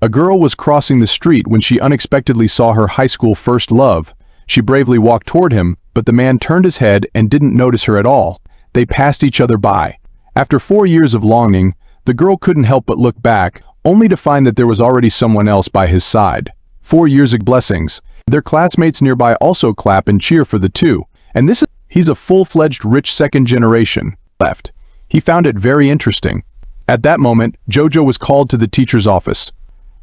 A girl was crossing the street when she unexpectedly saw her high school first love. She bravely walked toward him, but the man turned his head and didn't notice her at all. They passed each other by. After 4 years of longing, the girl couldn't help but look back, only to find that there was already someone else by his side. 4 years of blessings. Their classmates nearby also clap and cheer for the two. And he's a full-fledged rich second generation. Left. He found it very interesting. At that moment, Jojo was called to the teacher's office.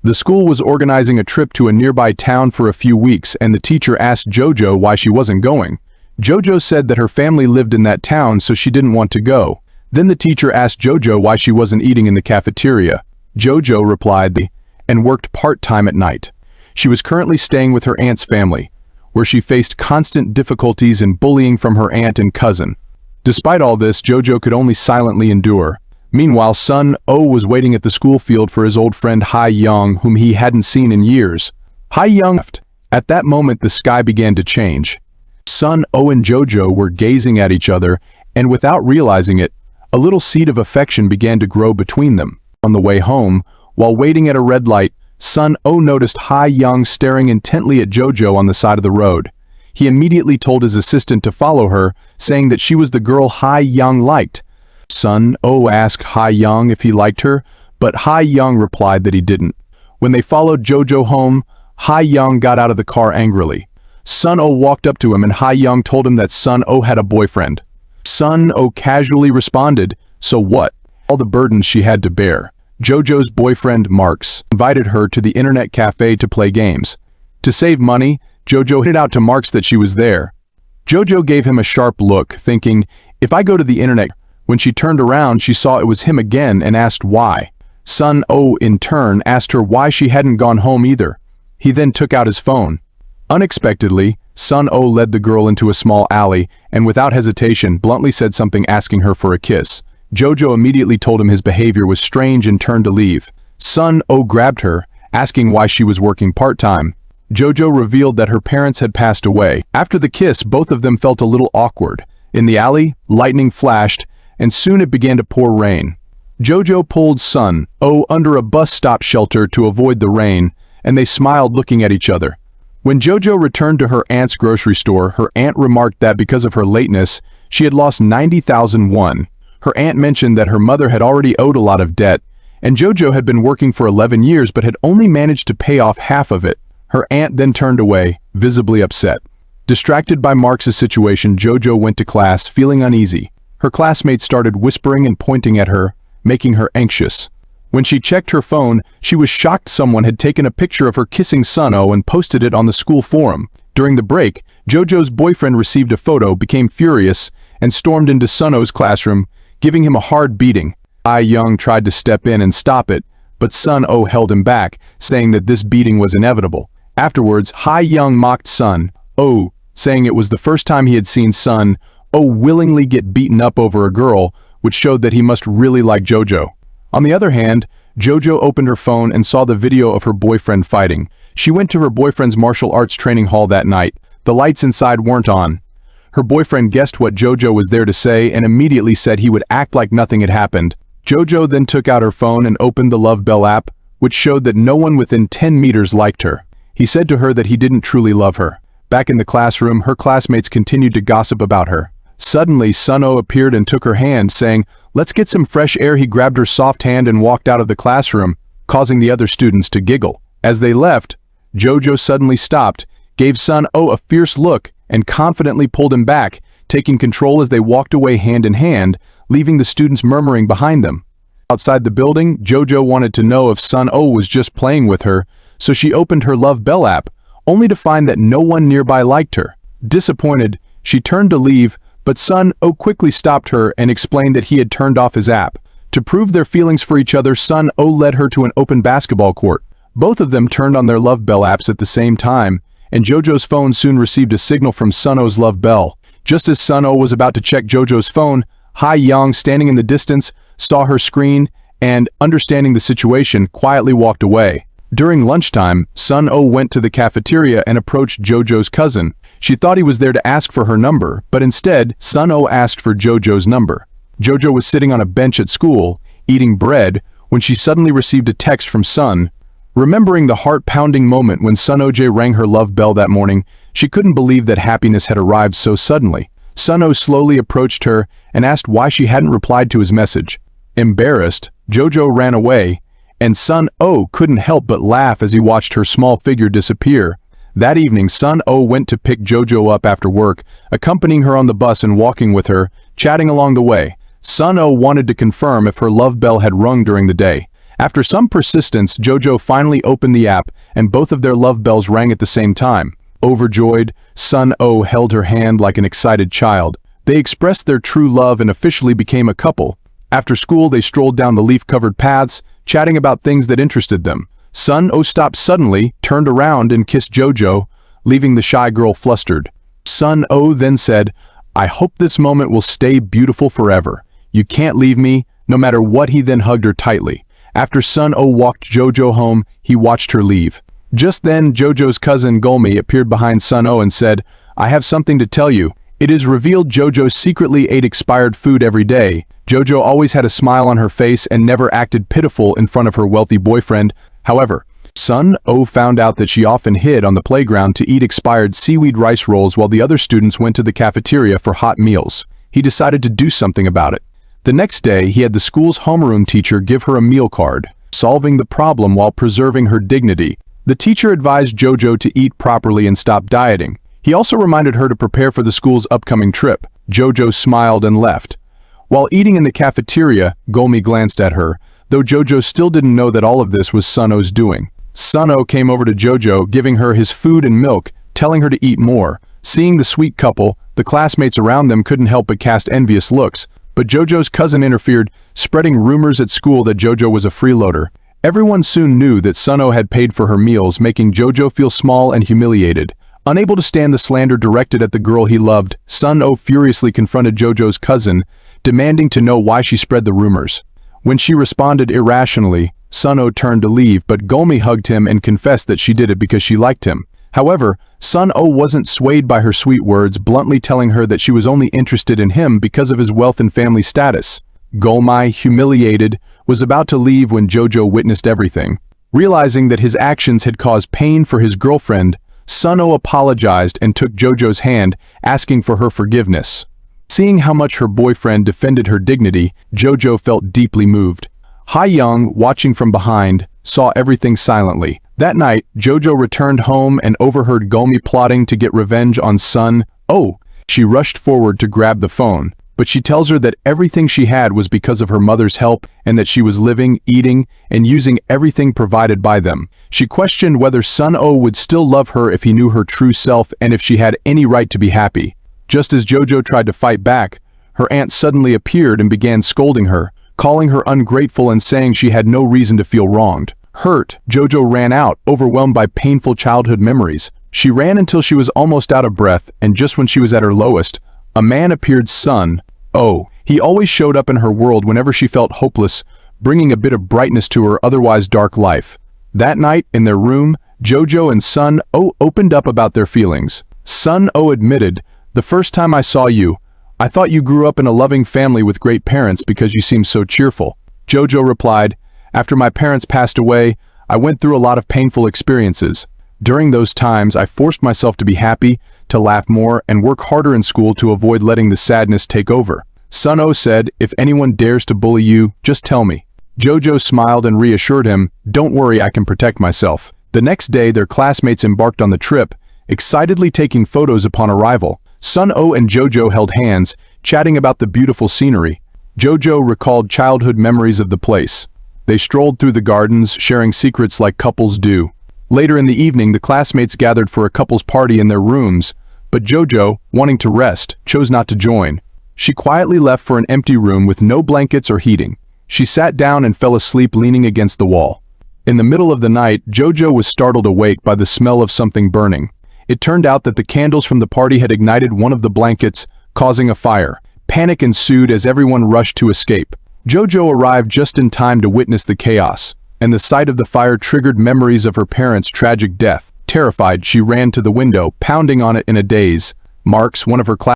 The school was organizing a trip to a nearby town for a few weeks, and the teacher asked Jojo why she wasn't going. Jojo said that her family lived in that town, so she didn't want to go. Then the teacher asked Jojo why she wasn't eating in the cafeteria. Jojo replied, and worked part-time at night. She was currently staying with her aunt's family, where she faced constant difficulties and bullying from her aunt and cousin. Despite all this, Jojo could only silently endure. Meanwhile, Sun Oh was waiting at the school field for his old friend Hai Young, whom he hadn't seen in years. Hai Young left. At that moment, the sky began to change. Sun Oh and Jojo were gazing at each other, and without realizing it, a little seed of affection began to grow between them. On the way home, while waiting at a red light, Sun Oh noticed Hai Young staring intently at Jojo on the side of the road. He immediately told his assistant to follow her, saying that she was the girl Hai Young liked. Sun Oh asked Hai Young if he liked her, but Hai Young replied that he didn't. When they followed Jojo home, Hai Young got out of the car angrily. Sun Oh walked up to him and Hai Young told him that Sun Oh had a boyfriend. Sun Oh casually responded, "So what?" All the burdens she had to bear. Jojo's boyfriend, Marks, invited her to the internet cafe to play games. To save money, Jojo hid out to Marks that she was there. Jojo gave him a sharp look, thinking, "If I go to the internet..." When she turned around, she saw it was him again and asked why. Sun Oh, in turn, asked her why she hadn't gone home either. He then took out his phone. Unexpectedly, Sun Oh led the girl into a small alley and without hesitation bluntly said something asking her for a kiss. Jojo immediately told him his behavior was strange and turned to leave. Sun Oh grabbed her, asking why she was working part-time. Jojo revealed that her parents had passed away. After the kiss, both of them felt a little awkward. In the alley, lightning flashed, and soon it began to pour rain. Jojo pulled Sun Oh under a bus stop shelter to avoid the rain, and they smiled looking at each other. When Jojo returned to her aunt's grocery store, her aunt remarked that because of her lateness, she had lost 90,000 won. Her aunt mentioned that her mother had already owed a lot of debt, and Jojo had been working for 11 years but had only managed to pay off half of it. Her aunt then turned away, visibly upset. Distracted by Marks' situation, Jojo went to class, feeling uneasy. Her classmates started whispering and pointing at her, making her anxious. When she checked her phone, she was shocked someone had taken a picture of her kissing Sun Oh and posted it on the school forum. During the break, Jojo's boyfriend received a photo, became furious, and stormed into Sun Oh's classroom, giving him a hard beating. Hai Young tried to step in and stop it, but Sun Oh held him back, saying that this beating was inevitable. Afterwards, Hai Young mocked Sun Oh, saying it was the first time he had seen Sun Oh willingly get beaten up over a girl, which showed that he must really like Jojo. On the other hand, Jojo opened her phone and saw the video of her boyfriend fighting. She went to her boyfriend's martial arts training hall that night. The lights inside weren't on. Her boyfriend guessed what Jojo was there to say and immediately said he would act like nothing had happened. Jojo then took out her phone and opened the Love Bell app, which showed that no one within 10 meters liked her. He said to her that he didn't truly love her. Back in the classroom, her classmates continued to gossip about her. Suddenly, Sun Oh appeared and took her hand, saying, "Let's get some fresh air." He grabbed her soft hand and walked out of the classroom, causing the other students to giggle. As they left, Jojo suddenly stopped, gave Sun Oh a fierce look, and confidently pulled him back, taking control as they walked away hand in hand, leaving the students murmuring behind them. Outside the building, Jojo wanted to know if Sun Oh was just playing with her, so she opened her Love Bell app, only to find that no one nearby liked her. Disappointed, she turned to leave, but Sun Oh quickly stopped her and explained that he had turned off his app. To prove their feelings for each other, Sun Oh led her to an open basketball court. Both of them turned on their Love Bell apps at the same time, and Jojo's phone soon received a signal from Sun Oh's Love Bell. Just as Sun Oh was about to check Jojo's phone, Hai Young, standing in the distance, saw her screen and, understanding the situation, quietly walked away. During lunchtime, Sun Oh went to the cafeteria and approached Jojo's cousin. She thought he was there to ask for her number, but instead, Sun Oh asked for Jojo's number. Jojo was sitting on a bench at school, eating bread, when she suddenly received a text from Sun Remembering the heart-pounding moment when Sun O rang her love bell that morning, she couldn't believe that happiness had arrived so suddenly. Sun O slowly approached her and asked why she hadn't replied to his message. Embarrassed, Jojo ran away, and Sun O couldn't help but laugh as he watched her small figure disappear. That evening, Sun O went to pick Jojo up after work, accompanying her on the bus and walking with her, chatting along the way. Sun O wanted to confirm if her love bell had rung during the day. After some persistence, Jojo finally opened the app, and both of their love bells rang at the same time. Overjoyed, Sun O held her hand like an excited child. They expressed their true love and officially became a couple. After school, they strolled down the leaf-covered paths, chatting about things that interested them. Sun O stopped suddenly, turned around and kissed Jojo, leaving the shy girl flustered. Sun O then said, "I hope this moment will stay beautiful forever. You can't leave me, no matter what." He then hugged her tightly. After Sun O walked Jojo home, he watched her leave. Just then, Jojo's cousin Gulmi appeared behind Sun O and said, "I have something to tell you." It is revealed Jojo secretly ate expired food every day. Jojo always had a smile on her face and never acted pitiful in front of her wealthy boyfriend. However, Sun O found out that she often hid on the playground to eat expired seaweed rice rolls while the other students went to the cafeteria for hot meals. He decided to do something about it. The next day, he had the school's homeroom teacher give her a meal card, solving the problem while preserving her dignity. The teacher advised Jojo to eat properly and stop dieting. He also reminded her to prepare for the school's upcoming trip. Jojo smiled and left. While eating in the cafeteria, Gulmi glanced at her, though Jojo still didn't know that all of this was Sun O's doing. Sun O came over to Jojo, giving her his food and milk, telling her to eat more. Seeing the sweet couple, the classmates around them couldn't help but cast envious looks. But Jojo's cousin interfered, spreading rumors at school that Jojo was a freeloader. Everyone soon knew that Sun O had paid for her meals, making Jojo feel small and humiliated. Unable to stand the slander directed at the girl he loved, Sun O furiously confronted Jojo's cousin, demanding to know why she spread the rumors. When she responded irrationally, Sun O turned to leave, but Gulmi hugged him and confessed that she did it because she liked him. However, Sun O wasn't swayed by her sweet words, bluntly telling her that she was only interested in him because of his wealth and family status. Gulmi, humiliated, was about to leave when Jojo witnessed everything. Realizing that his actions had caused pain for his girlfriend, Sun O apologized and took Jojo's hand, asking for her forgiveness. Seeing how much her boyfriend defended her dignity, Jojo felt deeply moved. Ha Young, watching from behind, saw everything silently. That night, Jojo returned home and overheard Gulmi plotting to get revenge on Sun O. She rushed forward to grab the phone, but she tells her that everything she had was because of her mother's help and that she was living, eating, and using everything provided by them. She questioned whether Sun O would still love her if he knew her true self and if she had any right to be happy. Just as Jojo tried to fight back, her aunt suddenly appeared and began scolding her, calling her ungrateful and saying she had no reason to feel wronged. Hurt, Jojo ran out, overwhelmed by painful childhood memories. She ran until she was almost out of breath, and just when she was at her lowest, a man appeared. Sun O. He always showed up in her world whenever she felt hopeless, bringing a bit of brightness to her otherwise dark life. That night, in their room, Jojo and Sun O opened up about their feelings. Sun O admitted, "The first time I saw you, I thought you grew up in a loving family with great parents because you seemed so cheerful." Jojo replied, "After my parents passed away, I went through a lot of painful experiences. During those times, I forced myself to be happy, to laugh more, and work harder in school to avoid letting the sadness take over." Sun O said, "If anyone dares to bully you, just tell me." Jojo smiled and reassured him, "Don't worry, I can protect myself." The next day, their classmates embarked on the trip, excitedly taking photos upon arrival. Sun O and Jojo held hands, chatting about the beautiful scenery. Jojo recalled childhood memories of the place. They strolled through the gardens, sharing secrets like couples do. Later in the evening, the classmates gathered for a couples party in their rooms, but Jojo, wanting to rest, chose not to join. She quietly left for an empty room with no blankets or heating. She sat down and fell asleep leaning against the wall. In the middle of the night, Jojo was startled awake by the smell of something burning. It turned out that the candles from the party had ignited one of the blankets, causing a fire. Panic ensued as everyone rushed to escape. Jojo arrived just in time to witness the chaos, and the sight of the fire triggered memories of her parents' tragic death. Terrified, she ran to the window, pounding on it in a daze. Marks, one of her